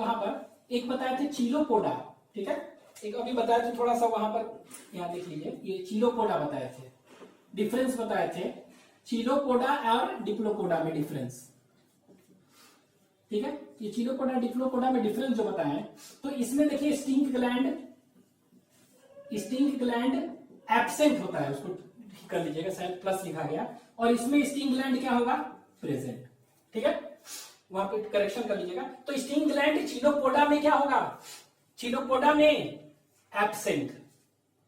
वहां पर एक बताए थे चिलोपोडा, ठीक है, एक अभी बताए थे थोड़ा सा वहां पर, यहाँ देख लीजिए, ये चिलोपोडा बताए थे, डिफरेंस बताए थे चिलोपोडा और डिप्लोपोडा में डिफरेंस, ठीक है। ये चिलोपोडा डिप्लोपोडा में डिफरेंस जो बताए हैं, तो इसमें देखिए स्टिंग ग्लैंड एब्सेंट होता है, उसको ठीक कर लीजिएगा, शायद प्लस लिखा गया, और इसमें स्टिंग ग्लैंड क्या होगा, प्रेजेंट, ठीक है, वहां पे करेक्शन कर लीजिएगा। तो स्टिंग ग्लैंड चिलोपोडा में क्या होगा, चिलोपोडा में एब्सेंट,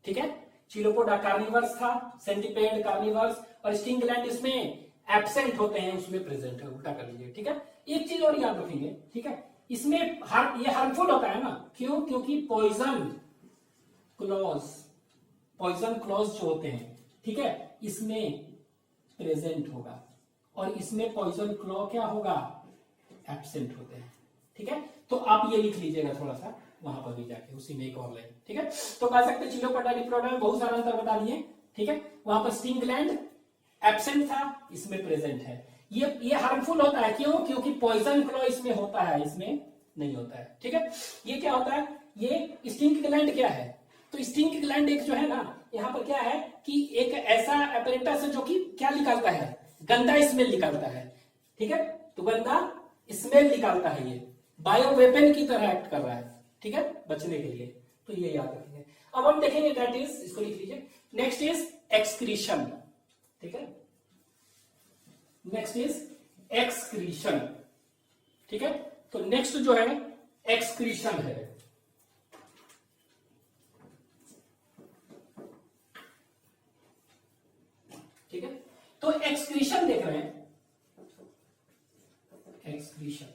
ठीक है, चिलोपोडा कार्निवर्स था, सेंटीपेड कार्निवर्स, और स्टिंग ग्लैंड इसमें एब्सेंट होते हैं, उसमें प्रेजेंट है, उल्टा कर लीजिए, ठीक है। एक चीज और याद रखेंगे, ठीक है, इसमें ये हार्मफुल होता है ना, क्यों, क्योंकि पॉइजन क्लॉज जो होते हैं, ठीक है, इसमें प्रेजेंट होगा, और इसमें पॉइजन क्लॉ क्या होगा, एब्सेंट होते हैं, ठीक है। तो आप ये लिख लीजिएगा थोड़ा सा वहां पर भी जाके, उसी में एक और लाइन, ठीक है। तो कह सकते चिलोपोडा डिप्लोपोडा में बहुत सारा अंतर बता दिए, ठीक है। वहां पर स्टिंग ग्लैंड एब्सेंट था, इसमें प्रेजेंट है। ये हार्मफुल होता है, क्यों, क्योंकि पॉइजन क्लॉ इसमें होता है, इसमें नहीं होता है, ठीक है। ये क्या होता है, ये स्टिंग ग्लैंड क्या है, तो स्टिंग ग्लैंड एक जो है ना, यहाँ पर क्या है कि एक ऐसा एपरेटस है जो कि क्या निकालता है, गंदा स्मेल निकालता है, ठीक है, तो गंदा स्मेल निकालता है, ये बायो वेपन की तरह एक्ट कर रहा है, ठीक है, बचने के लिए, तो ये याद रखेंगे। अब हम देखेंगे दैट इज, इसको लिख लीजिए, नेक्स्ट इज एक्सक्रीशन, ठीक है, नेक्स्ट इज एक्सक्रीशन, ठीक है। तो नेक्स्ट जो है एक्सक्रीशन है, ठीक है। तो एक्सक्रीशन देख रहे हैं, एक्सक्रीशन,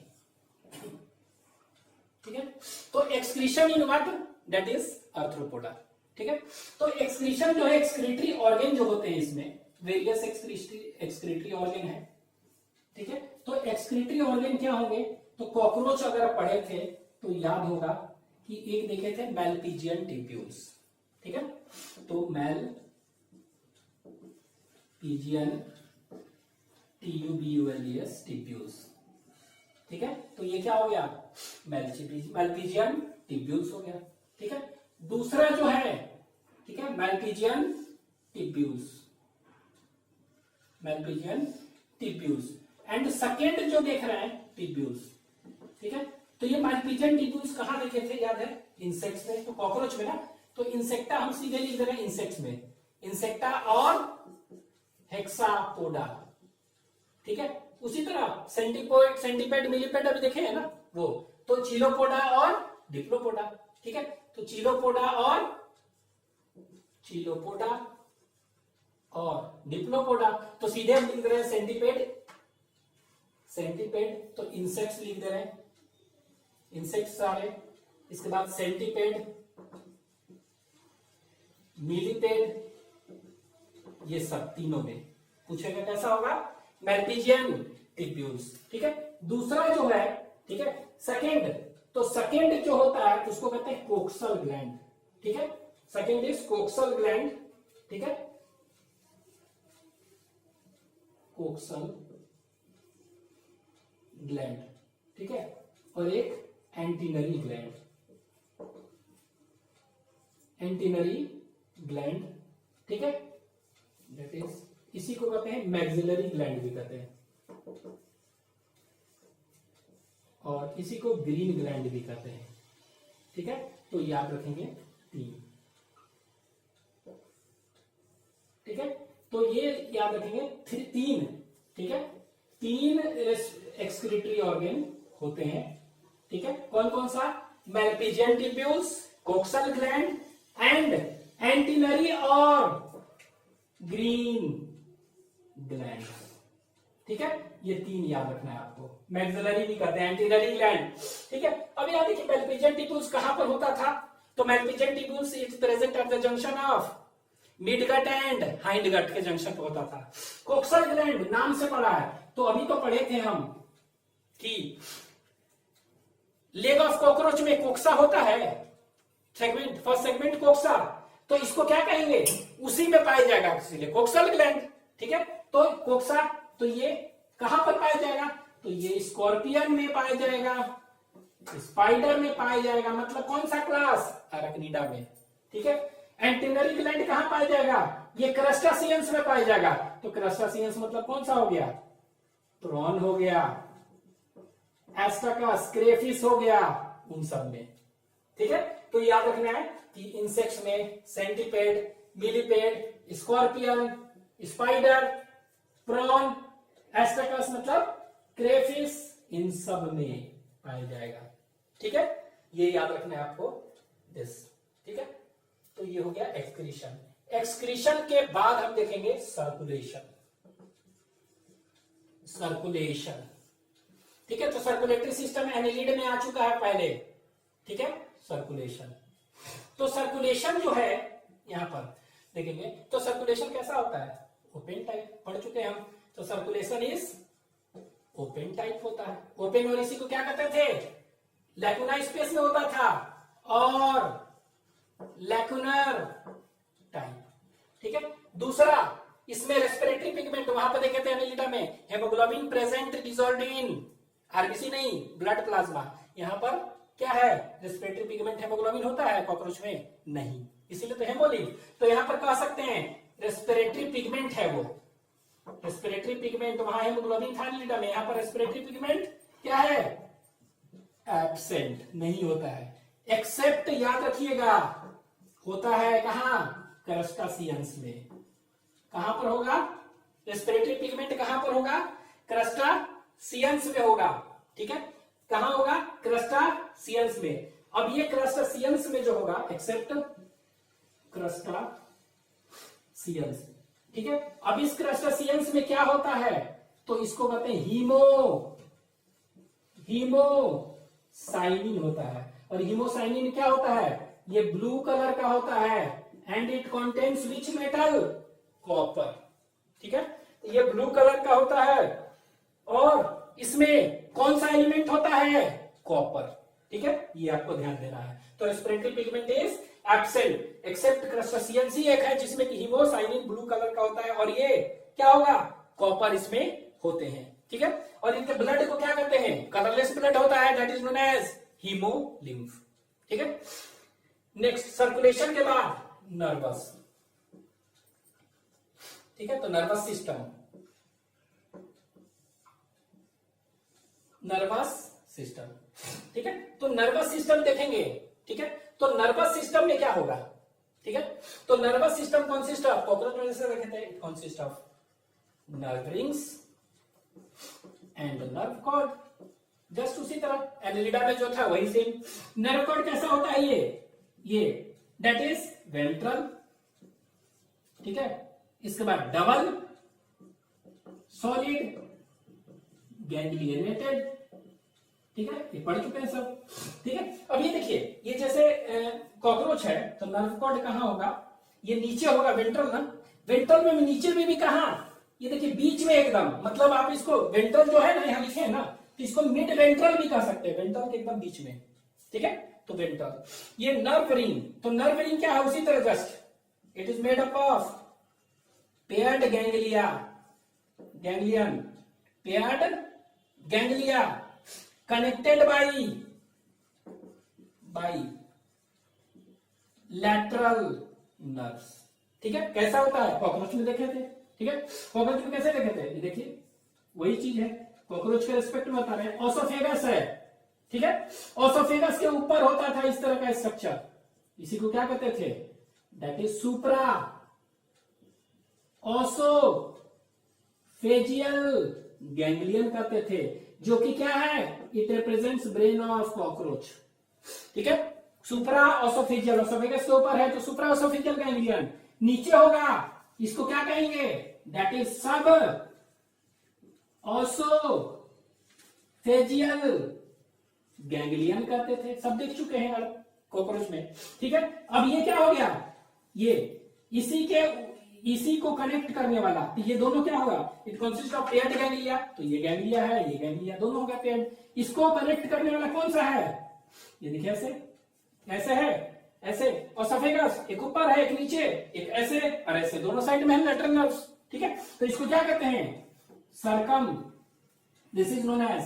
ठीक है। तो excretion in what, that is Arthropoda, ठीक है। तो एक्सक्रीशन जो है, एक्सक्रीटरी ऑर्गन जो होते हैं इसमें वेरियस एक्सक्रीटरी ऑर्गन है, ठीक है। तो एक्सक्रीटरी ऑर्गन क्या होंगे, तो कॉकरोच अगर पढ़े थे तो याद होगा कि एक देखे थे मैलपीजियन टिप्यूल्स, ठीक है। तो मैलपीजियन TUBULES टिप्यूल्स, ठीक है। तो ये क्या हो गया, मैलपीजियन टिप्यूल्स हो गया, ठीक है। दूसरा जो है, ठीक है, मैलपीजियन टिप्यूल्स, एंड सेकेंड जो देख रहे हैं टिप्यूल्स, ठीक है। तो ये मैलपीजियन टिप्यूल्स कहां देखे थे, याद है, इंसेक्ट्स में, तो कॉकरोच में ना, तो इंसेक्टा हम सीधे लिख दे रहे हैं इंसेक्ट्स में, इंसेक्टा और हेक्सापोडा, ठीक है। उसी तरह सेंटीपेड मिलीपेड अभी देखे हैं ना वो, तो चिलोपोडा और डिप्लोपोडा, ठीक है। तो चिलोपोडा और डिप्लोपोडा, तो सीधे हम लिख रहे हैं सेंटीपेड, तो इंसेक्ट्स लिख दे रहे हैं, इंसेक्ट्स सारे, इसके बाद सेंटीपेड, मिलीपेड, ये सब तीनों में पूछेगा कैसा होगा, मैलपीजियन टिप्यूल्स, ठीक है। दूसरा जो है, ठीक है, सेकेंड, तो सेकेंड जो होता है उसको कहते हैं कोक्सल ग्लैंड, ठीक है। सेकेंड इज कोक्सल ग्लैंड, ठीक है, कोक्सल ग्लैंड, ठीक है, और एक एंटीनरी ग्लैंड, ठीक है, दैट इज, इसी को कहते हैं मैक्सिलरी ग्लैंड भी कहते हैं, और इसी को ग्रीन ग्लैंड भी कहते हैं, ठीक है। तो याद रखेंगे 3, ठीक है। तो ये याद रखेंगे 3, ठीक है, 3 एक्सक्रीटरी ऑर्गन होते हैं, ठीक है। कौन कौन सा, मैलपीजियन टिप्यूल्स, कोक्सल ग्लैंड एंड एंटीनरी और ग्रीन ग्लैंड, ठीक है। ये 3 याद रखना है आपको, मैक्सिलरी भी कहते हैं, एंटीनरी ग्लैंड, ठीक है। अब याद देखिए मैलपीजियन टिप्यूल्स कहां पर होता था, तो Malpighian tubules is present at the junction of midgut and hindgut के जंक्शन पर होता था। कोक्सल ग्लैंड नाम से पढ़ा है, तो अभी तो पढ़े थे हम कि लेग ऑफ कॉकरोच में कोक्सा होता है, सेगमेंट, फर्स्ट सेगमेंट कोक्सा, तो इसको क्या कहेंगे, उसी में पाया जाएगा, इसलिए कोक्सल ग्लैंड, ठीक है। तो कोक्सा, तो ये कहां पर पाया जाएगा, तो ये स्कॉर्पियन में पाया जाएगा, स्पाइडर में पाया जाएगा, मतलब कौन सा क्लास, अराक्निडा में। ठीक है, एंटेनरी ग्लैंड कहां पाया जाएगा, ये क्रस्टासियंस में पाया जाएगा। तो क्रस्टासियंस मतलब कौन सा हो गया, प्रॉन हो गया, एस्टाकस, क्रेफिश हो गया, उन सब में। ठीक है, तो याद रखना है कि इंसेक्ट्स में centipede, millipede, scorpion, spider, prawn, Astacus मतलब क्रेफिश, इन सब में पाया जाएगा। ठीक है, ये याद रखना है आपको दिस। ठीक है, तो ये हो गया एक्सक्रीशन। एक्सक्रीशन के बाद हम देखेंगे सर्कुलेशन। सर्कुलेशन, ठीक है, तो सर्कुलेटरी सिस्टम एनिलिड में आ चुका है पहले। ठीक है, सर्कुलेशन, तो सर्कुलेशन जो है यहां पर देखेंगे तो सर्कुलेशन कैसा होता है, ओपन टाइप, पढ़ चुके हैं हम। तो सर्कुलेशन इज ओपन टाइप होता है। ओपन और इसी को क्या कहते थे, लैकुना स्पेस में होता था, और लैकुनर टाइप। ठीक है, दूसरा इसमें रेस्पिरेटरी पिगमेंट, वहां पर देखे थे एनिलिडा में, haemoglobin present dissolved in RBC नहीं, ब्लड प्लाज्मा। यहां पर क्या है, रेस्पिरेटरी पिगमेंट हेमोग्लोबिन होता है, कॉकरोच में नहीं, इसीलिए तो हेमोलिन। तो यहां पर कह सकते हैं रेस्पिरेटरी पिगमेंट है वो, रेस्पिरेटरी पिगमेंट, वहां हेमोग्लोबिन था एनिलिडा में, यहां पर रेस्पिरेटरी पिगमेंट क्या है, एब्सेंट, नहीं होता है। एक्सेप्ट याद रखिएगा होता है कहां, क्रस्टासियंस में। कहां पर होगा, रेस्पिरेटरी पिगमेंट कहां पर होगा, क्रस्टासियंस में होगा। ठीक है, कहां होगा, क्रस्टासियंस में। अब ये क्रस्टासियंस में जो होगा, एक्सेप्ट क्रस्टासियंस। ठीक है, अब इस क्रस्टासियंस में क्या होता है, तो इसको कहते हैं हीमोसाइनिन होता है। और हीमोसाइनिन क्या होता है, ये ब्लू कलर का होता है, and it contains which metal, copper. ठीक है, तो ये ब्लू कलर का होता है, और इसमें कौन सा एलिमेंट होता है, कॉपर। ठीक है, ये आपको ध्यान देना है। तो respiratory pigment is absent except crustaceans ही एक है जिसमें कि हीमोसाइनिन ब्लू कलर का होता है, और ये क्या होगा, कॉपर इसमें होते हैं। ठीक है, और इनके ब्लड को क्या कहते हैं, कलरलेस ब्लड होता है, that is known as haemolymph. ठीक है, नेक्स्ट सर्कुलेशन के बाद नर्वस। ठीक है, तो नर्वस सिस्टम, नर्वस सिस्टम। ठीक है, तो नर्वस सिस्टम देखेंगे। ठीक है, तो नर्वस सिस्टम में क्या होगा, ठीक है, तो nervous system consist of, cockroach में जैसे देखे थे, it consist of nerve rings and nerve cord. जस्ट उसी तरह एनिलिडा में जो था वही सेम। नर्व कॉर्ड कैसा होता है, ये दैट इज वेंट्रल। ठीक है, इसके बाद डबल सॉलिड गैंग्लियनेटेड। ठीक है, ये पढ़ चुके हैं सब। ठीक है, अब ये देखिए, ये जैसे कॉकरोच है, तो नर्व कॉर्ड कहां होगा, ये नीचे होगा, वेंट्रल ना, वेंट्रल में नीचे में भी कहां, ये देखिए बीच में एकदम, मतलब आप इसको वेंट्रल जो है ना, यहां लिखे है ना, तो इसको मिड वेंट्रल भी कह सकते हैं, वेंट्रल के एकदम बीच में। ठीक है, तो वेंट्रल। ये नर्व रिंग, तो नर्व रिंग क्या है, उसी तरह just it is made up of paired ganglia, ganglion, paired ganglia connected by lateral nerves. ठीक है, कैसा होता है, कॉकरोच में देखे थे। ठीक है, कॉकरोच में कैसे देखे थे, ये देखिए वही चीज है, कॉकरोच के रिस्पेक्ट में बता रहे हैं। ओसोफेगस है, ठीक है, ओसोफेगस के ऊपर होता था इस तरह का स्ट्रक्चर, इसी को क्या कहते थे, दैट इज सुप्रा ओसोफेजियल गैंग्लियन कहते थे, जो कि क्या है, it represents brain of cockroach. ठीक है, सुप्रा ओसोफेजियल, ओसोफेगस के ऊपर है तो सुप्रा ओसोफेजियल गैंग्लियन, नीचे होगा इसको क्या कहेंगे, दैट इज सब ओसोफेजियल गैंग्लियन कहते थे। सब देख चुके हैं आप कॉकरोच में। ठीक है, अब ये क्या हो गया, ये इसी को कनेक्ट करने वाला, तो ये दोनों क्या होगा, it consist of paired ganglia, तो ये गैंग्लिया है, ये गैंग्लिया, दोनों हो गया पेयर्ड। इसको कनेक्ट करने वाला कौन सा है, ये देखिए ऐसे, ऐसे है, ऐसे, और सफेगस एक ऊपर है एक नीचे, एक ऐसे और ऐसे, दोनों साइड में है लैटरल नर्व्स। ठीक है, तो इसको क्या कहते हैं, circum, this is known as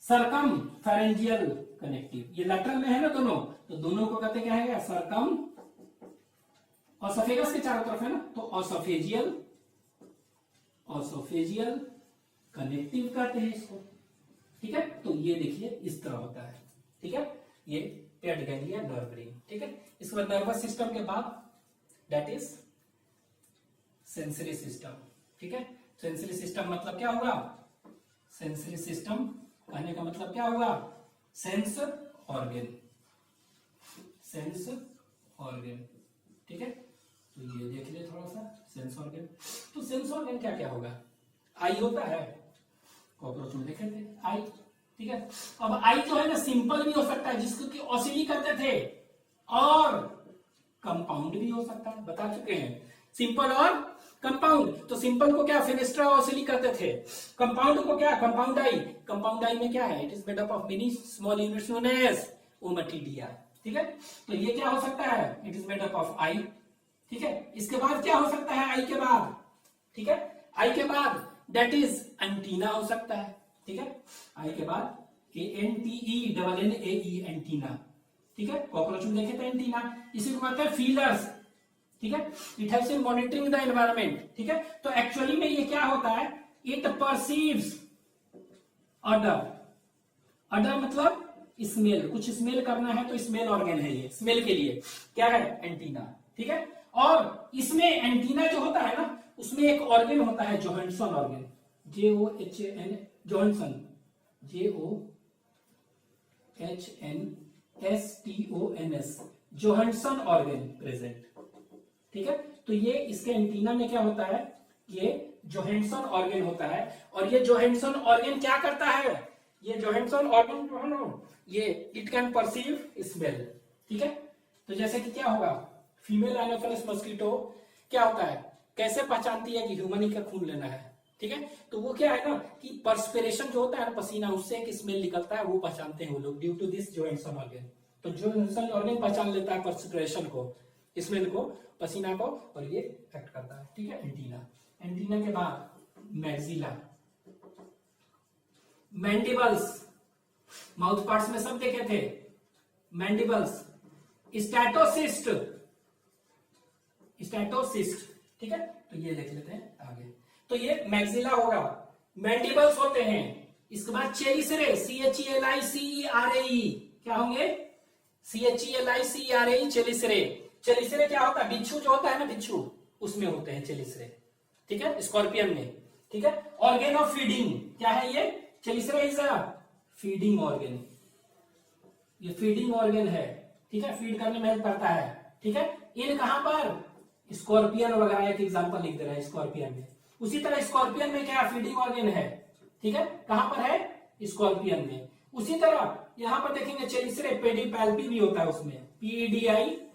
circumpharyngeal connective. ये लेटरल में है ना दोनों, तो दोनों को कहते क्या है, सरकम, ऑसोफेगस के चारों तरफ है ना, तो ऑसोफेजियल, ऑसोफेजियल कनेक्टिव कहते हैं इसको। ठीक है, तो ये देखिए इस तरह होता है। ठीक है, ये पेट गैंग्लिया नर्व रिंग। ठीक है, इसके बाद नर्वस सिस्टम के बाद दैट इज सेंसरी सिस्टम। ठीक है, सेंसरी सिस्टम मतलब क्या होगा, सेंसरी सिस्टम कहने का मतलब क्या होगा, सेंस ऑर्गन, सेंस ऑर्गन। ठीक है, तो ये देख ले थोड़ा सा सेंस ऑर्गन। तो सेंस ऑर्गन क्या क्या होगा, आई होता है, कॉकरोच में देखे थे आई। ठीक है, अब आई जो है ना सिंपल भी हो सकता है जिसको कि ओसिली करते थे, और कंपाउंड भी हो सकता है, बता चुके हैं सिंपल और कंपाउंड। तो सिंपल को क्या फेनेस्ट्रा ओसिली करते थे, कंपाउंड को क्या कंपाउंड आई। कंपाउंड आई में क्या है, it is made up of many small units known as ommatidia. ठीक है, तो ये क्या हो सकता है, it is made up of eye. ठीक है, इसके बाद क्या हो सकता है आई के बाद, ठीक है, आई के बाद दैट इज एंटीना हो सकता है। ठीक है, आई के बाद ANTENNAE एंटीना। ठीक है, कॉकरोच में देखे थे एंटीना, इसी को कहते हैं फीलर्स। ठीक है, it helps in monitoring the environment. ठीक है, तो एक्चुअली में ये क्या होता है, इट परसीव्स ऑर्डर, ऑर्डर मतलब स्मेल, कुछ स्मेल करना है तो स्मेल ऑर्गन है ये, स्मेल के लिए क्या है एंटीना। ठीक है, और इसमें एंटीना जो होता है ना उसमें एक ऑर्गन होता है Johansson organ, JOHN, Johansson, JOHNSTONS, Johansson organ present. ठीक है, तो ये इसके एंटीना में क्या होता है, ये जोहानसन ऑर्गन होता है, और ये जोहानसन ऑर्गन क्या करता है, ये जोहानसन ऑर्गन जो है ना ये इट कैन परसीव स्मेल। ठीक है, तो जैसे कि क्या होगा, फीमेल एनोफिलस मस्कीटो क्या होता है, कैसे पहचानती है कि ह्यूमन ही का खून लेना है। ठीक है, तो वो क्या है ना कि पर्सपिरेशन जो होता है ना पसीना, उससे एक स्मेल निकलता है, वो पहचानते हैं वो लोग due to this Johansson organ. तो जोहानसन ऑर्गन पहचान लेता है पर्सपिरेशन को, स्मेल को, पसीना को, और ये एक्ट करता है। ठीक है, एंटीना। एंटीना के बाद मैक्सिला, मैंडिबल्स, माउथ पार्ट्स में सब देखे थे, मैंडिबल्स, स्टैटोसिस्ट, स्टैटोसिस्ट। ठीक है, तो ये देख लेते हैं आगे। तो ये मैक्सिला होगा, मैंडिबल्स होते हैं। इसके बाद चेलिसरे, CHELICERAE, क्या होंगे, CHELICERAE, चेलिसरे। चेलिसरे क्या होता है, बिच्छू जो होता है ना, बिच्छू उसमें होते हैं चेलिसरे। ठीक है, स्कॉर्पियन में। ठीक है, ऑर्गेन ऑफ फीडिंग क्या है ये, चेलिसरे इज अ फीडिंग ऑर्गन, ये फीडिंग ऑर्गन है। ठीक है, फीड करने में हेल्प करता है। ठीक है, इन कहां पर, स्कॉर्पियन वगैरह एक एग्जांपल लिख दे रहा है स्कॉर्पियन में। उसी तरह स्कॉर्पियन में क्या फीडिंग ऑर्गन है। ठीक है, कहां पर है, स्कॉर्पियन में। उसी तरह यहां पर देखेंगे चेलिसरे, पेडिपैल्पी भी होता है उसमें, PEDIPALPI,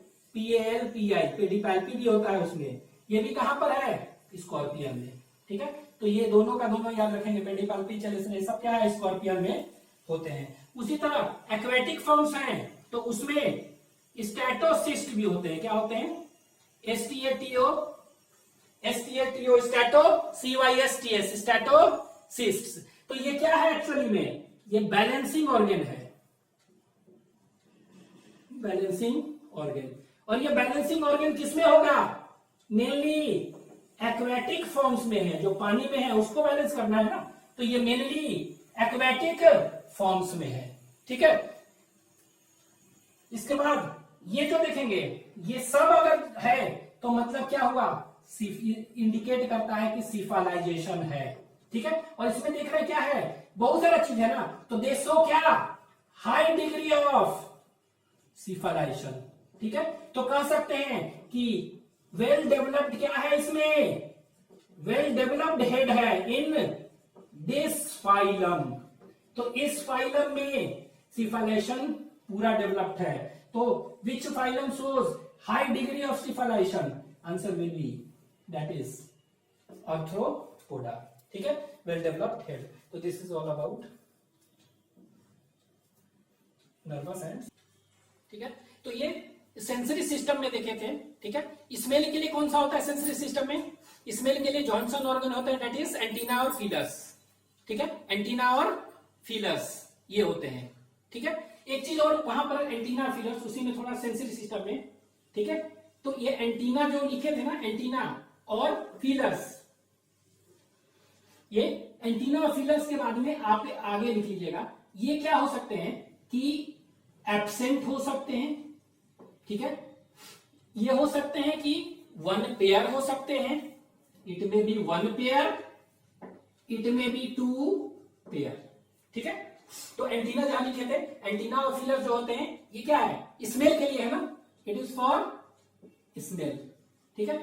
पेडिपैल्पी भी होता है उसमें, ये भी कहां पर है, स्कॉर्पियन में। ठीक है, तो ये दोनों का दोनों याद रखेंगे, पेडिपैल्पी, चेलिसरे सब क्या है, स्कॉर्पियन में होते हैं। उसी तरह एक्वेटिक फॉर्म्स हैं तो उसमें स्टैटोसिस्ट भी होते हैं, क्या होते हैं, STATO, स्टैटो, CYSTS, स्टैटोसिस्ट। तो ये क्या है एक्चुअली में, ये बैलेंसिंग ऑर्गन है, बैलेंसिंग ऑर्गन। और ये बैलेंसिंग ऑर्गन किसमें होगा, मेनली एक्वेटिक फॉर्म्स में है, जो पानी में है उसको बैलेंस करना है ना, तो ये मेनली एक्वेटिक फॉर्म्स में है। ठीक है, इसके बाद ये जो देखेंगे ये सब अगर है तो मतलब क्या हुआ, इंडिकेट करता है कि सिफालाइजेशन है। ठीक है, और इसमें देख रहे हैं क्या है, बहुत सारा चीज है ना, तो दे शो क्या, हाई डिग्री ऑफ सिफालाइजेशन। ठीक है, तो कह सकते हैं कि वेल डेवलप्ड क्या है इसमें, वेल डेवलप्ड हेड है इन दिस फाइलम। तो इस फाइलम में सिफालाइजेशन पूरा डेवलप्ड है। तो which phylum shows high degree of cephalization, answer will be that is Arthropoda. ठीक है, वेल डेवलप्ड हेड। तो this is all about nervous and. ठीक है, तो ये सेंसरी सिस्टम में देखे थे। ठीक है, स्मेल के लिए कौन सा होता है सेंसरी सिस्टम में, स्मेल के लिए जॉनसन ऑर्गन होता है, दैट इज एंटीना और फीलर्स। ठीक है, एंटीना और फीलर्स ये होते हैं। ठीक है, एक चीज और वहां पर एंटीना फीलर्स, उसी में थोड़ा सेंसरी सिस्टम में, ठीक है। तो ये एंटीना जो लिखे थे ना, एंटीना और फीलर्स, ये एंटीना और फीलर्स के बाद में आप आगे लिख लीजिएगा, ये क्या हो सकते हैं कि एब्सेंट हो सकते हैं, ठीक है। ये हो सकते हैं कि वन पेयर हो सकते हैं, it may be one pair, it may be two pair, ठीक है। तो एंटीना जहां लिखे थे, एंटीना और फीलर जो होते हैं, ये क्या है, स्मेल के लिए है ना, इट इज फॉर स्मेल, ठीक है।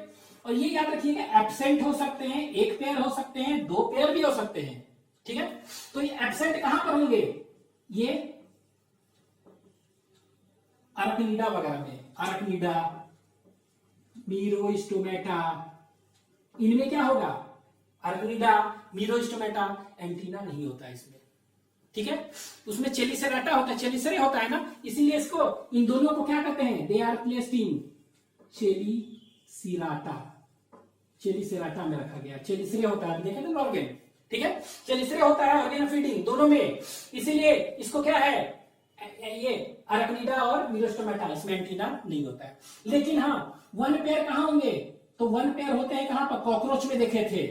और ये याद रखिएगा, एब्सेंट हो सकते हैं, एक पेयर हो सकते हैं, दो पेयर भी हो सकते हैं, ठीक है। तो ये एब्सेंट कहां पर होंगे, ये अरकनीडा वगैरह में, अरकनीडा, मीरोस्टोमेटा, इनमें क्या होगा, अरकनीडा, मीरोस्टोमेटा, एंटीना नहीं होता है इसमें, ठीक है। उसमें चेलिसेराटा होता है, चेलिसरे होता है ना, इसीलिए इसको, इन दोनों को क्या कहते हैं, दे आर प्लेस्ड इन चेलिसिराटा, चेलिसेराटा में रखा गया, चेलिसरे होता है, देखे ना ऑर्गेन, ठीक है, चेलिसरे होता है ऑर्गेन फीडिंग दोनों में, इसीलिए इसको क्या है, ये अरकनीडा और मीरोस्टोमेटा, इसमें एंटीना नहीं होता है। लेकिन हाँ, वन पेयर कहां होंगे, तो वन पेयर होते हैं कहां पर, कॉकरोच में देखे थे,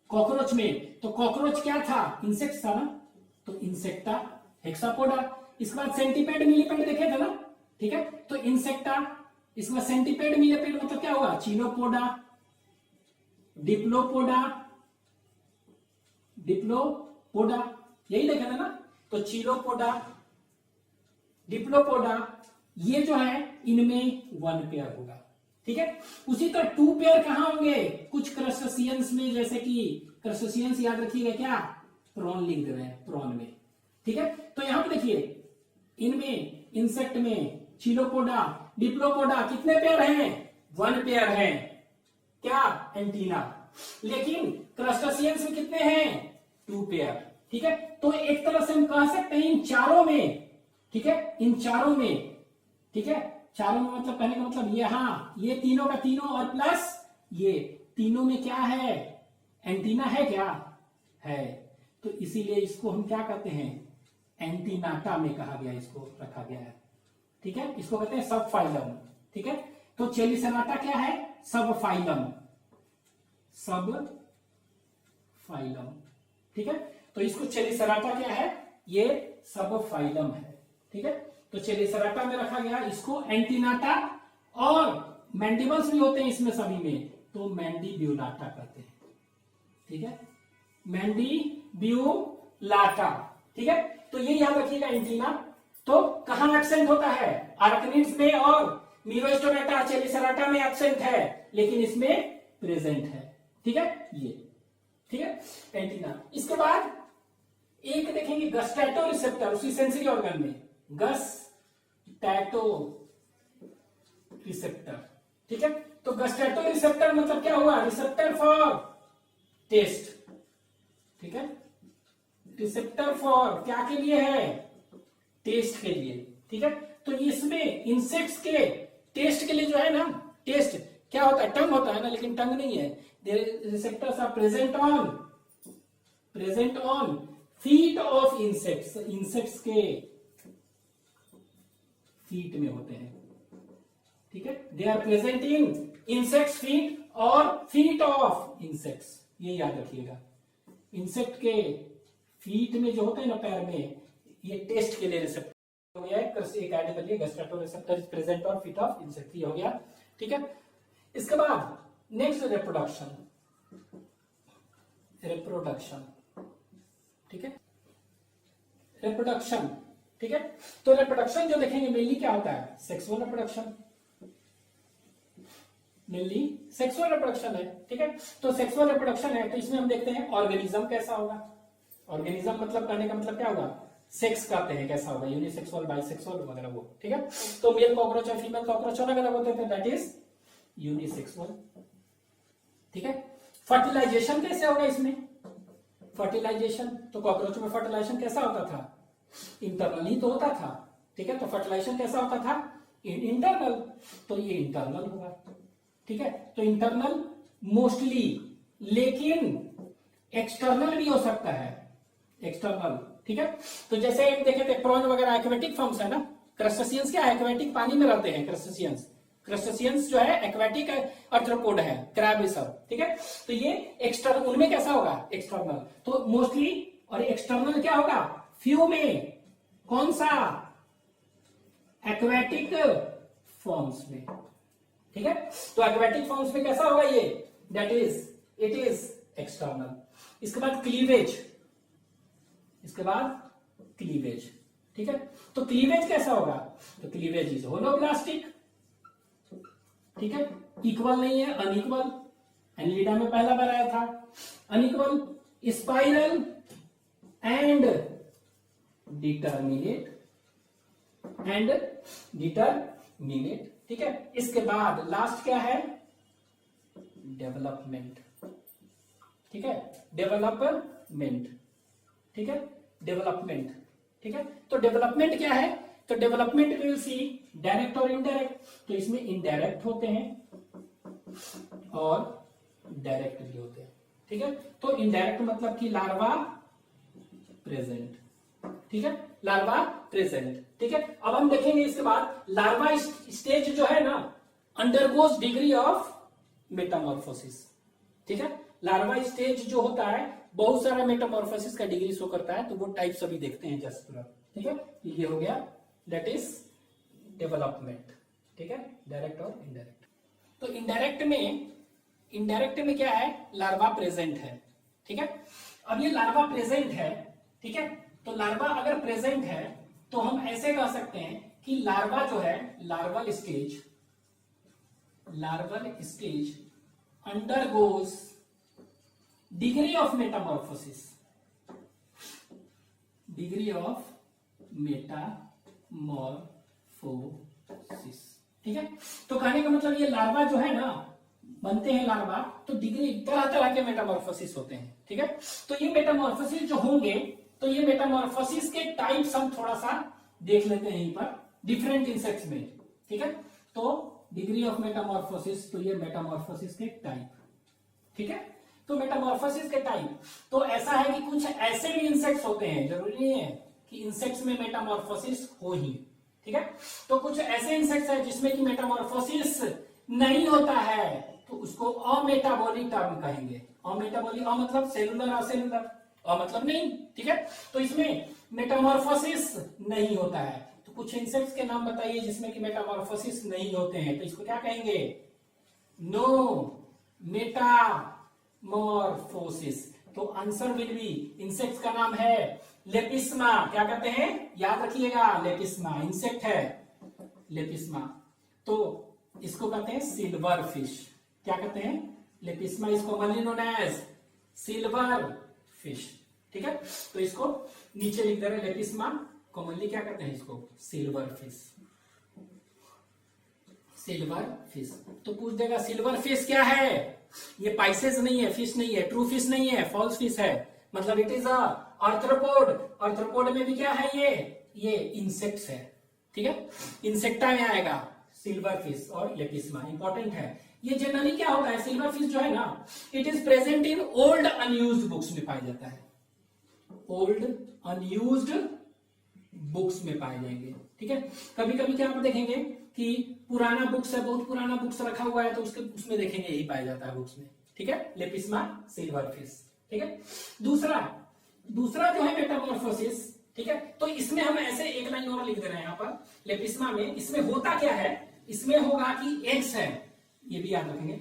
कॉकरोच में, तो कॉकरोच क्या था, इंसेक्ट था ना, तो इंसेक्टा हेक्सापोडा, इसके बाद सेंटीपेड मिलीपेड देखे थे ना, ठीक है, तो इंसेक्टा, इसके बाद सेंटीपेड मिलीपेड मतलब क्या होगा, चीनोपोडा, डिप्लोपोडा, डिप्लोपोडा, यही देखे थे ना, तो चीलोपोडा, डिप्लोपोडा, ये जो है इनमें वन पेयर होगा, ठीक है। उसी तरह टू पेयर कहां होंगे, कुछ क्रस्टेशियंस में, जैसे कि क्रस्टेशियंस याद रखिएगा क्या, प्रॉन लिख दे रहे हैं, प्रॉन में, ठीक है। तो यहां पे देखिए, इनमें, इंसेक्ट में, चिलोपोडा, डिप्लोपोडा, कितने पेयर हैं, वन पेयर है, क्या, एंटीना। लेकिन क्रस्टेशियंस में कितने हैं, टू पेयर, ठीक है। तो एक तरह से हम कह सकते हैं इन चारों में, ठीक है, इन चारों में, ठीक है, चारों में मतलब कहने का मतलब ये, हाँ, ये तीनों का तीनों और प्लस ये तीनों में क्या है, एंटीना है, क्या है, तो इसीलिए इसको हम क्या कहते हैं, एंटीनाटा में कहा गया, इसको रखा गया है, ठीक है। इसको कहते हैं सब फाइलम, ठीक है। तो चेलिसेराटा क्या है, सब फाइलम, सब फाइलम, ठीक है। तो इसको चेलिसेराटा क्या है, ये सब फाइलम है, ठीक है। तो चेलिसेराटा में रखा गया, इसको एंटीनाटा, और मैंडिबल्स भी होते हैं इसमें सभी में, तो मैंडिब्यूलाटा कहते हैं, ठीक है, मैंडिब्यूलाटा, ठीक है। तो ये याद रखिएगा, एंटीना तो कहां एब्सेंट होता है, आर्कनिड्स में और मीरोस्टोमेटा, चेलिसेराटा में एब्सेंट है, लेकिन इसमें प्रेजेंट है, ठीक है, ये, ठीक है, एंटीना। इसके बाद एक देखेंगे गस्टैटो रिसेप्टर, उसी सेंसरी ऑर्गन में, गस्टैटो रिसेप्टर, ठीक है। तो गस्टैटो रिसेप्टर मतलब क्या हुआ, रिसेप्टर फॉर टेस्ट, ठीक है, रिसेप्टर फॉर क्या के लिए है, टेस्ट के लिए, ठीक है। तो इसमें इंसेक्ट्स के टेस्ट के लिए जो है ना, टेस्ट क्या होता है, टंग होता है ना, लेकिन टंग नहीं है, receptors are present on feet of insects, insects के फीट में होते हैं, ठीक है, they are present in insects feet और फीट ऑफ इंसेक्ट्स, ये याद रखिएगा, इंसेक्ट के फीट में जो होते हैं ना, पैर में, ये टेस्ट के लिए रिसेप्टर हो गया है, एक ऐड कर लिए, gustatory receptor is present on feet of insect, ये हो गया, ठीक है। इसके बाद नेक्स्ट रिप्रोडक्शन, ठीक है, रिप्रोडक्शन, ठीक है। तो रिप्रोडक्शन जो देखेंगे मेनली क्या होता है, sexual reproduction, mainly sexual reproduction है, ठीक है। तो सेक्सुअल रिप्रोडक्शन है, तो इसमें हम देखते हैं ऑर्गेनिज्म कैसा होगा, ऑर्गेनिज्म मतलब कहने का मतलब क्या होगा, सेक्स कहते हैं कैसा होगा, यूनिसेक्सुअल, बाइसेक्सुअल वगैरह वो, ठीक है। तो मेल कॉकरोच और फीमेल कॉकरोच अलग अलग होते थे, दैट इज यूनिसेक्सुअल, ठीक है। फर्टिलाइजेशन कैसे होगा इसमें, फर्टिलाइजेशन, तो कॉकरोच में फर्टिलाइजेशन कैसा होता था, इंटरनल ही तो होता था, ठीक है। तो फर्टिलाइजेशन कैसा होता था, इंटरनल, तो ये इंटरनल होगा, ठीक है। तो इंटरनल मोस्टली, लेकिन एक्सटर्नल भी हो सकता है, एक्सटर्नल ठीक है। तो जैसे हम देखे थे प्रॉन वगैरह एक्वेटिक फॉर्म्स है ना, क्रस्टेशियंस क्या है, एक्वेटिक पानी में रहते हैं क्रस्टेशियंस। क्रस्टेशियंस जो है एक्वेटिक आर्थ्रोपोड है, क्रैब ये सब, ठीक है। तो ये एक्सटर्नल, उनमें कैसा होगा एक्सटर्नल, तो मोस्टली, और एक्सटर्नल क्या होगा फ्यू में, कौन सा एक्वेटिक फॉर्म्स में, ठीक है। तो एक्वेटिक फॉर्म्स में कैसा होगा ये, that is it is external. इसके बाद क्लीवेज, इसके बाद क्लीवेज, ठीक है। तो क्लीवेज कैसा होगा, तो क्लीवेज इज होलोब्लास्टिक, ठीक है। इक्वल नहीं है, अनइक्वल, एनलिडा में पहला बार आया था, अनइक्वल, स्पाइरल एंड डिटर्मिनेट, ठीक है। इसके बाद लास्ट क्या है, डेवलपमेंट, ठीक है, डेवलपमेंट, ठीक है, डेवलपमेंट, ठीक है। तो डेवलपमेंट क्या है, तो डेवलपमेंट विल सी डायरेक्ट और इनडायरेक्ट, तो इसमें इनडायरेक्ट होते हैं और डायरेक्ट भी होते हैं, ठीक है। तो इनडायरेक्ट मतलब कि लार्वा प्रेजेंट, ठीक है, लार्वा प्रेजेंट, ठीक है। अब हम देखेंगे इसके बाद लार्वा स्टेज जो है ना अंडरगोज डिग्री ऑफ मेटामॉर्फोसिस, ठीक है। लार्वा स्टेज जो होता है बहुत सारा मेटामॉर्फोसिस का डिग्री शो करता है, तो वो टाइप्स अभी देखते हैं जस्ट पूरा, ठीक है। ये हो गया, दैट इज डेवलपमेंट, ठीक है, डायरेक्ट और इनडायरेक्ट। तो इनडायरेक्ट में क्या है, लार्वा प्रेजेंट है, ठीक है। अब ये लार्वा प्रेजेंट है, ठीक है। तो लार्वा अगर प्रेजेंट है तो हम ऐसे कह सकते हैं कि लार्वा जो है, larval stage undergoes degree of Metamorphosis, degree of Metamorphosis, ठीक है। तो कहने का मतलब ये लार्वा जो है ना, बनते हैं लार्वा, तो डिग्री तरह तरह के मेटामॉर्फोसिस होते हैं, ठीक है। तो ये मेटामॉर्फोसिस जो होंगे, तो ये मेटामॉर्फोसिस के टाइप्स हम थोड़ा सा देख लेते हैं यहीं पर डिफरेंट इंसेक्ट्स में, ठीक है। तो डिग्री ऑफ मेटामॉर्फोसिस, तो ये मेटामॉर्फोसिस के टाइप, ठीक है। तो मेटामॉर्फोसिस के टाइप, तो ऐसा है कि कुछ ऐसे भी इंसेक्ट्स होते हैं, जरूरी नहीं है कि इंसेक्ट्स में मेटामॉर्फोसिस हो ही, ठीक है। तो कुछ ऐसे इंसेक्ट्स हैं जिसमें कि मेटामॉर्फोसिस नहीं होता है, तो उसको अमेटाबॉलिक टर्म कहेंगे। अमेटाबॉलिक, अ मतलब सेलुलर, असेलुलर, अ मतलब नहीं, ठीक है। तो इसमें मेटामॉर्फोसिस नहीं होता है। तो कुछ इंसेक्ट्स के नाम बताइए जिसमें कि मेटामॉर्फोसिस नहीं होते हैं, तो इसको क्या कहेंगे, नो मेटामॉर्फोसिस। तो आंसर विल बी, इंसेक्ट्स का नाम है लेपिस्मा, क्या कहते हैं, याद रखिएगा, लेपिस्मा इंसेक्ट है, लेपिस्मा। तो इसको कहते हैं सिल्वर फिश, क्या कहते हैं, लेपिस्मा, इसको commonly known as silver fish, ठीक है। तो इसको नीचे लिख दे रहे, लेपिस्मा कॉमनली क्या कहते हैं इसको, सिल्वर फिश, सिल्वर फिश। तो पूछ देगा सिल्वर फिश क्या है, ये पाइसेस नहीं है, फिश नहीं है, ट्रू फिश नहीं है, फॉल्स फिश है, मतलब इट इज आर्थ्रोपोड। आर्थ्रोपोड में भी क्या है, ये इंसेक्ट्स है, ठीक है, इंसेक्टा में आएगा सिल्वर फिश और लेपिस्मा, इंपॉर्टेंट है। ये जनरली क्या होता है, सिल्वर फिश जो है ना, it is present in old unused books में पाया जाता है, ओल्ड अनयूज्ड बुक्स में पाए जाएंगे, ठीक है। कभी कभी क्या आप देखेंगे कि पुराना बुक्स है, बहुत पुराना बुक्स रखा हुआ है, तो उसमें देखेंगे यही पाया जाता है बुक्स में, ठीक है, लेपिस्मा सिल्वर फिश, ठीक है। दूसरा जो है मेटामॉर्फोसिस, ठीक है। तो इसमें हम ऐसे एक लाइन और लिख दे रहे हैं यहाँ पर, लेपिस्मा में इसमें होता क्या है, इसमें होगा कि एग्स है, ये भी याद रखेंगे,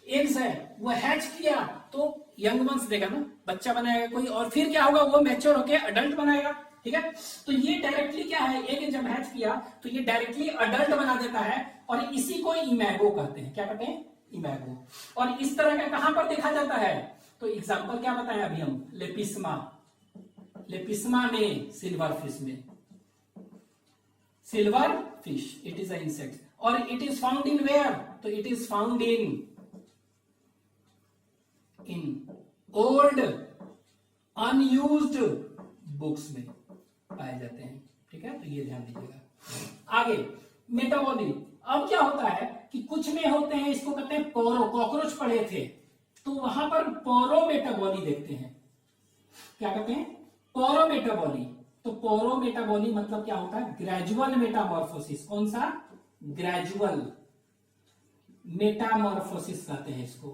एग्स है, वो हैच किया तो यंग वंस देगा ना, बच्चा बनाएगा कोई, और फिर क्या होगा, वो मैच्योर होकर अडल्ट बनाएगा, ठीक है। तो ये डायरेक्टली क्या है, एग जब हैच किया तो ये डायरेक्टली अडल्ट बना देता है, और इसी को इमेगो कहते हैं, क्या कहते हैं, इमेगो। और इस तरह का कहां पर देखा जाता है, तो एग्जाम्पल क्या बताएं अभी हम, लेपिस्मा, लेपिस्मा में, सिल्वर फिश में, silver fish it is a insect, और it is found in where, तो it is found in old unused books में पाए जाते हैं, ठीक है। तो ये ध्यान दीजिएगा। आगे मेटाबॉली, अब क्या होता है कि कुछ में होते हैं, इसको कहते हैं पोरो, कॉकरोच पढ़े थे, तो वहां पर पोरो मेटाबॉली देखते हैं, क्या कहते हैं, पोरोमेटाबॉली, तो पोरोमेटाबॉली मतलब क्या होता है? Gradual Metamorphosis. कौन सा? ग्रेजुअल मेटामॉर्फोसिस कहते हैं इसको,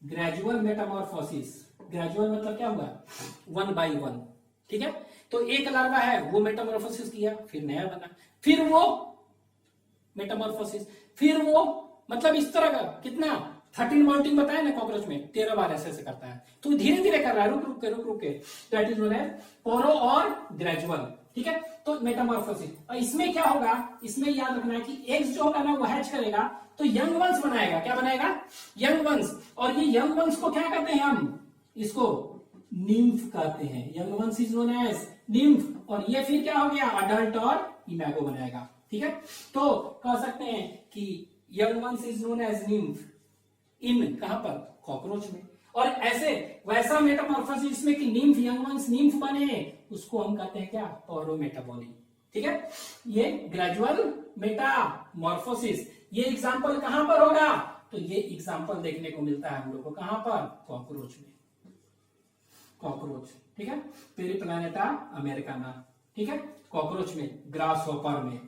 ग्रेजुअल मेटामॉर्फोसिस। ग्रेजुअल मतलब क्या हुआ? 1 by 1। ठीक है, तो एक लार्वा है, वो मेटामॉर्फोसिस किया, फिर नया बना, फिर वो मेटामॉर्फोसिस, फिर वो, मतलब इस तरह का कितना 13 माउंटिंग बताया ना कॉकरोच में, 13 बार ऐसे ऐसे करता है, तो धीरे धीरे कर रहा है, रुक के। दैट इज नोन एज पोरो और ग्रेजुअल। ठीक है, तो मेटामॉर्फोसिस। और इसमें क्या होगा? इसमें याद रखना है कि एग्स जो होगा ना वो हैच करेगा तो यंग वंस बनाएगा। क्या बनाएगा? Young ones. और ये यंग वंस को क्या कहते हैं हम? इसको निम्फ कहते हैं। Young ones is known as nymph. और ये फिर क्या हो गया? अडल्ट और इमैगो बनाएगा। ठीक है, तो कह सकते हैं कि young ones is known as nymph in, कहां पर? कॉकरोच में। और ऐसे वैसा मेटामॉर्फोसिस में कि निम्फ यंग वंस निम्फ बने, उसको हम कहते हैं क्या? पोरोमेटाबॉली। ठीक है, ये ग्रेजुअल मेटामॉर्फोसिस। ये एग्जांपल कहां पर होगा? तो ये एग्जांपल देखने को मिलता है हम लोग को कहां पर? कॉकरोच में। कॉकरोच, ठीक है, पेरिप्लानेटा अमेरिकाना। ठीक है, कॉकरोच में, ग्रास हॉपर में,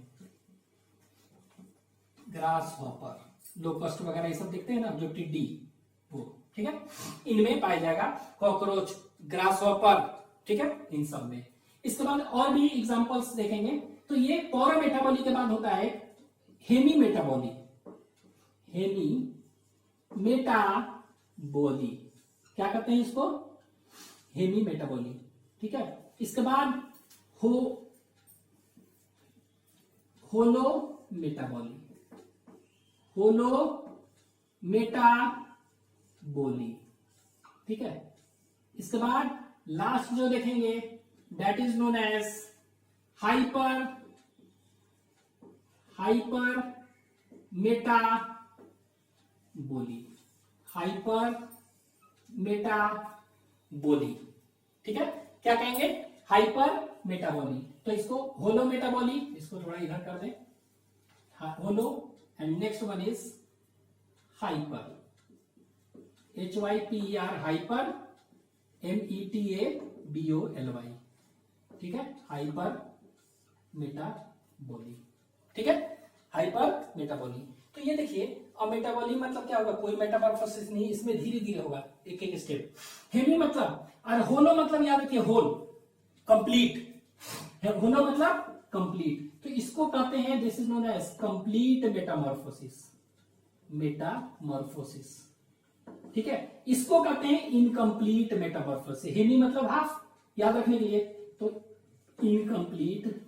ग्रास हॉपर, लोकस्ट वगैरह ये सब देखते हैं ना, जो टिड्डी, वो। ठीक है, इनमें पाया जाएगा कॉकरोच, ग्रास हॉपर। ठीक है, इन सब में। इसके बाद और भी एग्जांपल्स देखेंगे। तो ये पोरोमेटाबॉली के बाद होता है हेमी मेटाबॉली। हेमी मेटाबॉली क्या कहते हैं इसको? हेमी मेटाबॉली। ठीक है, इसके बाद होलो मेटाबॉली, होलो मेटाबॉली। ठीक है, इसके बाद लास्ट जो देखेंगे that is known as hyper metaboly, hyper metaboly. ठीक है, क्या कहेंगे? Hyper metaboly. तो इसको होलो मेटाबॉली, इसको थोड़ा इधर कर दें, holo, and next one is hyper, HYPER, hyper, METABOLY। ठीक है, हाइपर मेटाबॉली। ठीक है, हाइपर मेटाबॉली। तो ये देखिए, अब मेटाबॉली मतलब क्या होगा? कोई मेटामॉर्फोसिस नहीं, इसमें धीरे धीरे होगा, एक एक स्टेप। हेमी मतलब, और होलो मतलब याद रखिए, होल, कंप्लीट। होलो मतलब कंप्लीट, तो इसको कहते हैं, this is known as complete metamorphosis, metamorphosis. ठीक है, इसको कहते हैं इनकम्प्लीट मेटामॉर्फोसिस। हेमी मतलब हाफ, याद रखने के लिए, तो इनकम्प्लीट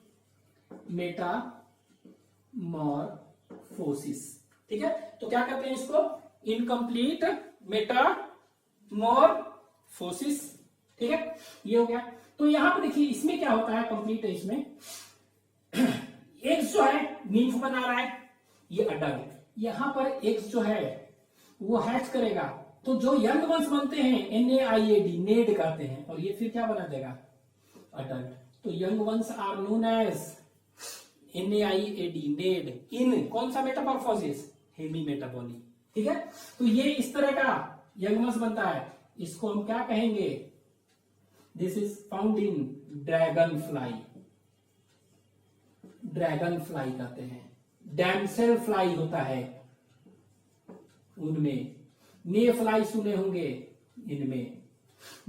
मेटामॉर्फोसिस। ठीक है, तो क्या कहते हैं इसको? Incomplete Metamorphosis. ठीक है, ये हो गया। तो यहां पर देखिए, इसमें क्या होता है? कंप्लीट है इसमें, एग्स जो है निम्फ बना रहा है, ये अडल्ट। यहां पर एग्स जो है वो हैच करेगा, तो जो यंग वंस बनते हैं NAIAD, नेड कहते हैं, और ये फिर क्या बना देगा? अडल्ट। तो young ones are known as NAIAD, naiad, इन कौन सा मेटामॉर्फोसिस? हेमी मेटाबॉली। ठीक है, तो ये इस तरह का यंग वंस बनता है, इसको हम क्या कहेंगे? This is found in dragon fly, dragon fly कहते हैं। डैमसेल फ्लाई होता है उनमें, ने फ्लाई सुने होंगे इनमें।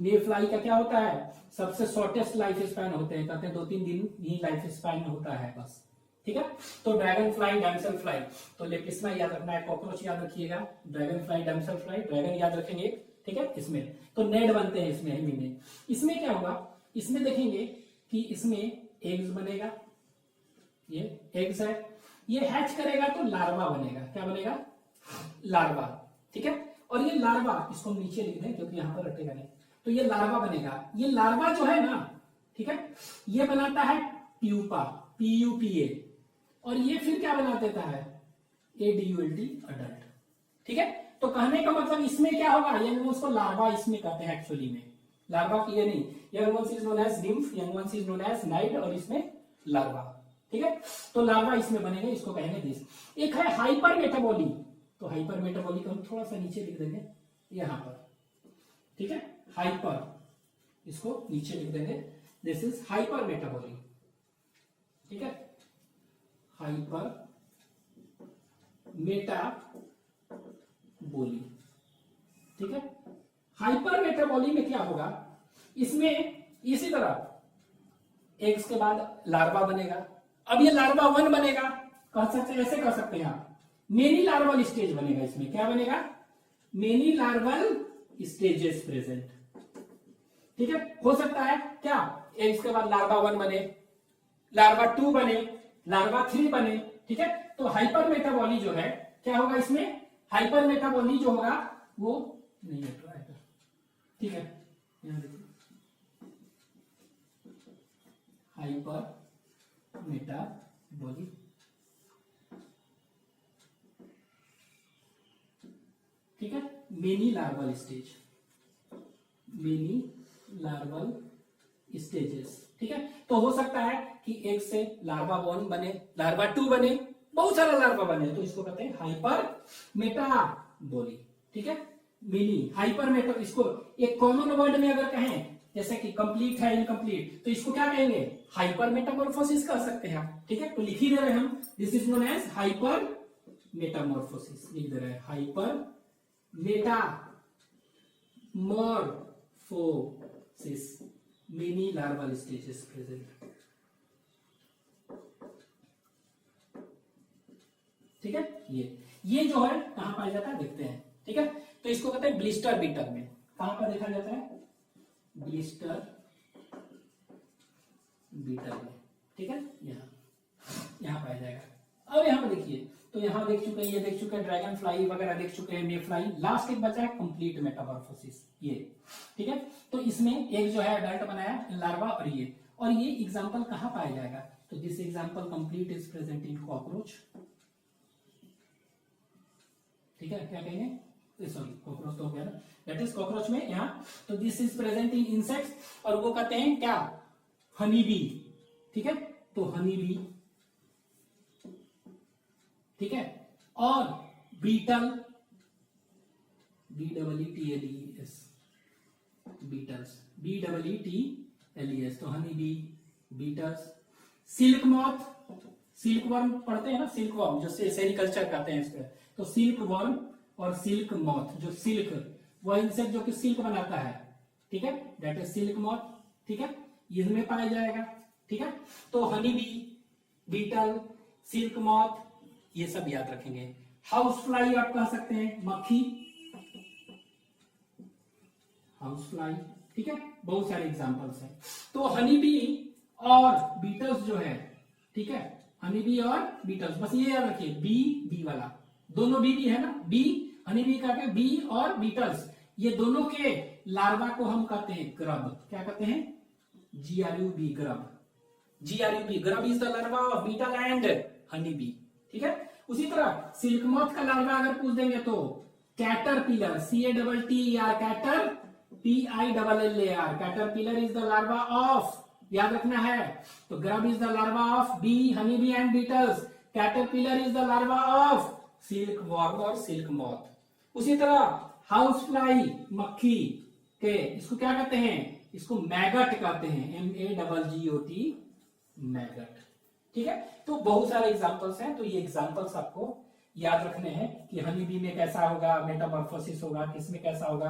ने फ्लाई का क्या होता है? सबसे शॉर्टेस्ट लाइफ स्पैन होते हैं, कहते हैं 2-3 दिन ही लाइफ स्पैन होता है बस। ठीक है, तो ड्रैगन फ्लाई, डैमसेल फ्लाई, तो लेपिस्मा याद रखना है, कॉकरोच याद रखिएगा, dragon fly, damsel fly, dragon याद रखेंगे। ठीक है, इसमें तो नेड बनते हैं इसमें, हेमी में। इसमें क्या होगा? इसमें देखेंगे कि इसमें एग्स बनेगा, ये एग्स है, ये हैच करेगा तो लार्वा बनेगा। क्या बनेगा? लार्वा। ठीक है, और ये लार्वा, इसको हम नीचे लिख दें क्योंकि यहां पर रटेगा नहीं, तो ये लार्वा बनेगा। ये लार्वा जो है ना, ठीक है, ये बनाता है प्यूपा, PUPA, और ये फिर क्या बना देता है? ADULT, adult. ठीक है, तो कहने का मतलब इसमें क्या होगा? यंग वंस को लार्वा इसमें कहते हैं एक्चुअली में, लार्वा की ये नहीं, young ones is known as nymph, young ones is known as naiad, और इसमें लार्वा। ठीक है, तो लार्वा इसमें बनेगा, इसको कहेंगे दिस। एक है हाइपर मेटाबॉली, तो हाइपर मेटाबॉली को हम थोड़ा सा नीचे लिख देंगे यहां पर। ठीक है, हाइपर, इसको नीचे लिख देंगे, दिस इज हाइपर मेटाबॉली, ठीक है, हाइपर मेटाबॉली, ठीक है। हाइपर मेटाबॉली में क्या होगा, इसमें इसी तरह एग्स के बाद लार्वा बनेगा। अब ये लार्वा 1 बनेगा, कह सकते हैं, ऐसे कह सकते हैं आप, मेनी लार्वल स्टेज बनेगा। इसमें क्या बनेगा, मेनी लार्वल स्टेजेस प्रेजेंट, ठीक है। हो सकता है क्या, एग्स के बाद लार्वा 1 बने, लार्वा 2 बने, लार्वा 3 बने, ठीक है। तो हाइपर मेटाबॉली जो है क्या होगा, इसमें हाइपर मेटाबॉली जो होगा वो नहीं है, ठीक है। यहां देखिए, हाइपर मेटाबॉली, ठीक है। Many larval stage, many larval stages, ठीक है। तो हो सकता है कि एक से लार्वा 1 बने, लार्वा 2 बने, बहुत सारा लार्वा बने, तो इसको कहते हैं हाइपर मेटाबॉली, ठीक है। मिनी हाइपर मेटा, इसको एक कॉमन वर्ड में अगर कहें जैसे कि कंप्लीट है, इनकम्प्लीट, तो इसको क्या कहेंगे, हाइपर मेटामॉर्फोसिस कह सकते हैं आप, ठीक है। तो लिख ही दे रहे हैं हम, this is known as hyper metamorphosis, लिख दे रहे हैं hyper metamorphosis, many larval stages present, ठीक है। ये जो है कहां पाया जाता है देखते हैं, ठीक है। तो इसको कहते हैं ब्लिस्टर बीटर में, कहां पर देखा जाता है, ब्लिस्टर बीटर में, ठीक है, यहां पाया जाएगा। अब यहां पर देखिए, तो यहां देख चुके हैं, ये देख चुके हैं, ड्रैगन फ्लाई वगैरह देख चुके हैं, मे फ्लाई, लास्ट एक बचा है कंप्लीट मेटामॉर्फोसिस, ये, ठीक है। तो इसमें एक जो है अडल्ट बनाया लार्वा, और ये एग्जांपल कहां पाया जाएगा, तो this example complete is present in cockroach, ठीक है। क्या कहेंगे, सॉरी कॉकरोच तो हो गया ना, दैट इज कॉकरोच में यहां, तो this is present in insects, और वो कहते हैं क्या, हनी बी, ठीक है। तो हनी बी, ठीक है, और बीटल, BEETLES, बीटल्स, BEETLES, तो honey bee, beetles, silk moth, silk worm पढ़ते हैं ना, सिल्क वर्म जो सेरिकल्चर कहते हैं इसको, तो सिल्क वर्म और सिल्क मॉथ, जो सिल्क, वह इंसेक्ट जो कि सिल्क बनाता है, ठीक है, दैट इज सिल्क मॉथ, ठीक है, इसमें पाया जाएगा, ठीक है। तो honey bee, beetle, silk moth, ये सब याद रखेंगे। हाउस फ्लाई आप कह सकते हैं, मक्खी, हाउस फ्लाई, ठीक है, बहुत सारे एग्जांपल्स हैं। तो हनी बी और बीटल्स जो है, ठीक है, हनी बी और बीटल्स, बस ये याद रखिए, बी वाला, दोनों बी है ना, बी, हनी बी का क्या, बी और बीटल्स, ये दोनों के लार्वा को हम कहते हैं ग्रब, क्या कहते हैं, GRUB, grub, GRUB, grub is the larva of beetle and honey bee, ठीक है। उसी तरह सिल्क मॉथ का लार्वा अगर पूछ देंगे तो caterpillar, CATTER, cater, PILLAR, caterpillar is the larva of, याद रखना है, तो grub is the larva of bee, honey bee and beetles, caterpillar is the larva of silk worm और सिल्क मॉथ। उसी तरह हाउस फ्लाई, मक्खी के, इसको क्या कहते हैं, इसको मैगट कहते हैं, MAGGOT, मैगट, ठीक है। तो बहुत सारे एग्जांपल्स हैं, तो ये एग्जांपल्स आपको याद रखने हैं कि हनी बी में कैसा होगा मेटामॉर्फोसिस होगा, किसमें कैसा होगा,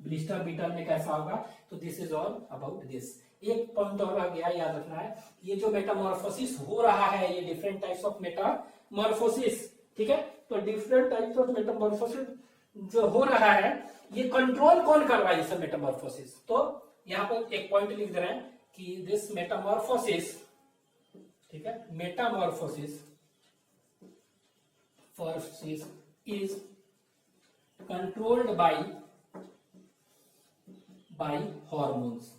ब्लिस्टर बीटल में कैसा होगा, तो this is all about this. एक पॉइंट और आ गया याद रखना है, ये जो मेटामॉर्फोसिस हो रहा है, ये डिफरेंट टाइप्स ऑफ मेटामॉर्फोसिस, ठीक है। तो डिफरेंट टाइप्स ऑफ मेटामॉर्फोसिस जो हो रहा है, ये कंट्रोल कौन कर रहा है, ये सब मेटामॉर्फोसिस, तो यहां पर एक पॉइंट लिख दे रहे हैं कि दिस मेटामॉर्फोसिस, ठीक है, Metamorphosis is controlled bye hormones,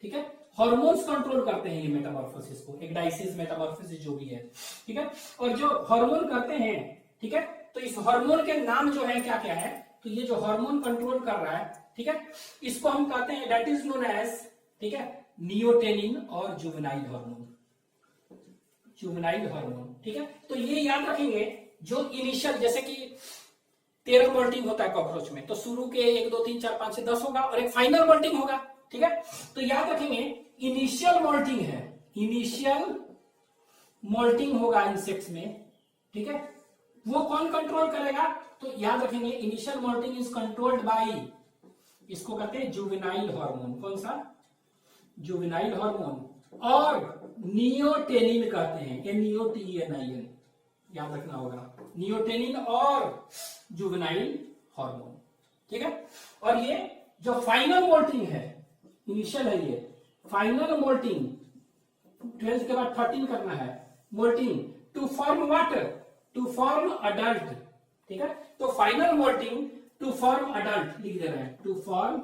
ठीक है। हॉर्मोन्स कंट्रोल करते हैं ये मेटामॉर्फोसिस को, एक्डाइसिस, मेटामॉर्फोसिस जो भी है, ठीक है। और जो हार्मोन करते हैं, ठीक है, तो इस हार्मोन के नाम जो है क्या क्या है, तो ये जो हार्मोन कंट्रोल कर रहा है, ठीक है, इसको हम कहते हैं, दैट इज नोन एज, ठीक है, नियोटेनिन और जुवेनाइल हार्मोन, जुवेनाइल हार्मोन, ठीक है। तो ये याद रखेंगे, जो इनिशियल, जैसे कि 13 मोल्टिंग होता है कॉकरोच में, तो शुरू के 1 2 3 4 5 6 10 होगा, और एक फाइनल मोल्टिंग होगा, ठीक है। तो याद रखेंगे इनिशियल मोल्टिंग है, इनिशियल मोल्टिंग होगा इंसेक्ट्स में, ठीक है, वो कौन कंट्रोल करेगा? तो याद रखेंगे initial moulting is controlled by, इसको कहते हैं जुवेनाइल हार्मोन। कौन सा? Juvenile hormone. और नियोटेनिन कहते हैं, NEOTENIN, याद रखना होगा, नियोटेनिन और जुवेनाइल हार्मोन, ठीक है। और ये जो फाइनल मोल्टिंग है, इनिशियल है ये, फाइनल मोल्टिंग 12 के बाद 13 करना है, moulting to form water, to form adult, ठीक है। तो final moulting to form adult लिख दे रहे हैं, टू फॉर्म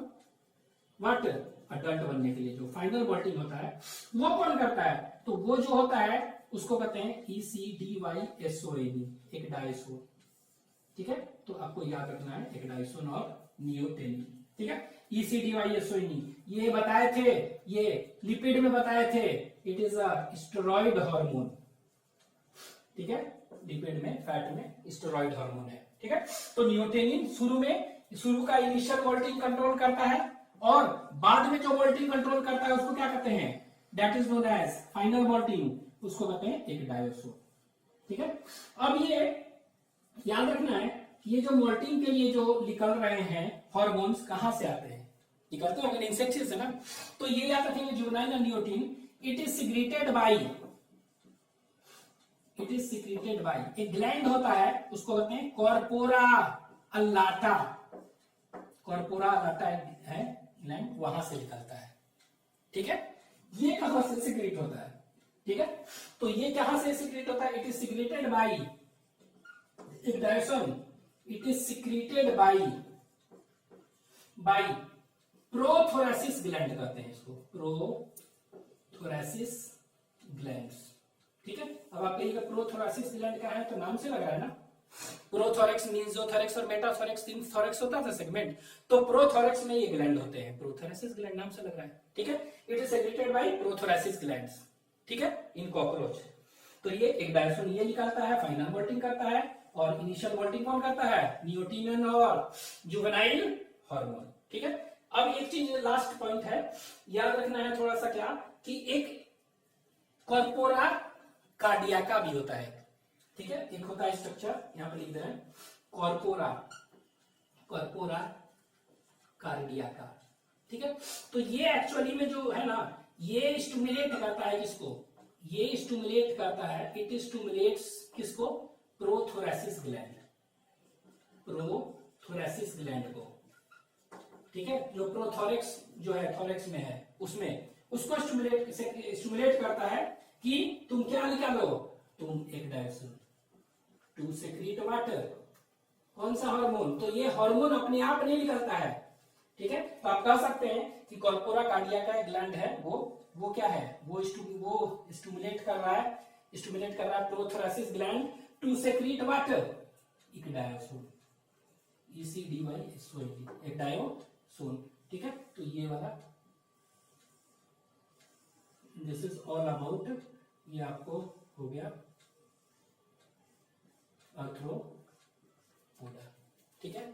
वाटर, अडल्ट बनने के लिए जो फाइनल मोल्टिंग होता है वो कौन करता है? तो वो जो होता है उसको कहते हैं ECDYSOAD, एक डायसो, ठीक है। तो आपको याद रखना है एक डायसोन और नियोटेनिन, ठीक है। ECDYSOAD ये बताए थे, ये लिपिड में बताए थे, it is a steroid hormone, ठीक है, लिपिड में, फैट में स्टेरॉइड हार्मोन है, ठीक है। तो नियोटेनिन शुरू का इनिशियल मोल्टिंग कंट्रोल करता है, और बाद में जो मोल्टिंग कंट्रोल करता है उसको क्या कहते हैं? That is known as final moulting, उसको कहते हैं एक डायोसो, ठीक है। अब ये याद रखना है कि ये जो मोल्टिंग के लिए जो निकल रहे हैं हार्मोन्स कहां से आते हैं? निकलते हैं इंसेक्ट से ना। तो ये याद रखेंगे juvenile and neotenin, it is secreted by, एक ग्लैंड होता है उसको कहते हैं कॉर्पोरा अल्लाटा, कॉर्पोरा अल्लाटा है ग्लैंड, वहां से निकलता है, ठीक है। ये कहां से सिक्रेट होता है? ठीक है, तो ये कहां से सिक्रेट होता है? इट इज सिक्रेटेड बाय एक ecdysone, it is secreted by prothoracic gland कहते हैं इसको, प्रोथोरेसिस ग्लैंड्स, ठीक है। अब आप कहिएगा प्रोथोरेसिस ग्लैंड क्या है? तो नाम से लग रहा है ना, प्रोथोरेक्स, मीजोथोरेक्स और मेटाथोरेक्स, 3 थोरेक्स होता था सेगमेंट, तो प्रोथोरेक्स में ये ग्लैंड होते हैं, प्रोथोरेसिस ग्लैंड नाम से लग रहा है, ठीक है। It is secreted by prothoracic glands, ठीक है, इन कॉकरोच। तो ये एक डायसोन ये निकालता है, फाइनल मोल्टिंग करता है, और इनिशियल मोल्टिंग कौन करता है? नियोटिन और जुवेनाइल हार्मोन, ठीक है। अब एक चीज लास्ट पॉइंट है, याद रखना है थोड़ा सा, क्या कि एक कॉर्पोरा कार्डियाका भी होता है, ठीक है। एक होता है स्ट्रक्चर, यहां पर लिख दे रहे हैं कॉर्पोरा कार्डियाका, ठीक है। तो ये एक्चुअली में जो है ना, ये स्टिमुलेट करता है किसको? ये स्टिमुलेट करता है, इट स्टिमुलेट्स किसको? प्रोथोरेसिस ग्लैंड को, ठीक है। जो प्रोथोरेक्स जो है थोरेक्स में है उसमें, उसको स्टिमुलेट करता है कि तुम क्या निकालो? तुम एक डायसोन टू सेक्रेट वाटर, कौन सा हार्मोन? तो ये हार्मोन अपने आप नहीं निकलता है, ठीक है। तो आप कह सकते हैं कि कॉर्पोरा कार्डियाका एक ग्लैंड है, वो क्या है? वो स्टिमुलेट कर रहा है प्रोथोरेसिस ग्लैंड टू सेक्रेट वाटर, एक डायोसोन, ECDYSOAD, एक डायोसोन, ठीक है। तो ये वाला, दिस इज ऑल अबाउट, ये आपको हो गया आर्थ्रोपोडा, ठीक है।